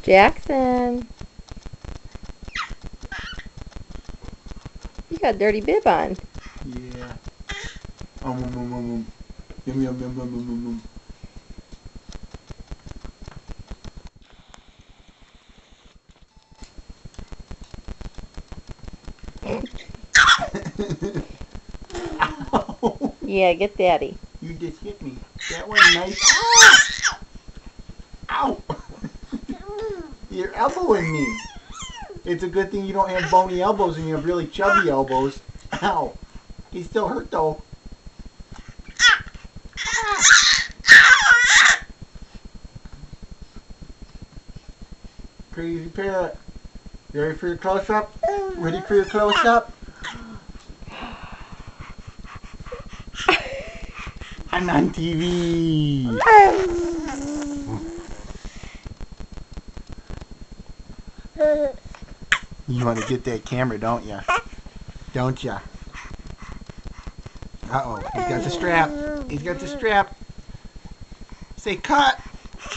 Jackson, you got a dirty bib on. Yeah. Yum, yum, yum, yum, yum, yum. Ow. Yeah, get daddy. You just hit me. That was nice. Ow! Ow! You're elbowing me. It's a good thing you don't have bony elbows and you have really chubby elbows. Ow. He's still hurt though. Crazy Parrot. You ready for your close-up? Ready for your close-up? I'm on TV. You want to get that camera, don't ya? Don't ya? Uh-oh, he's got the strap. He's got the strap. Say cut.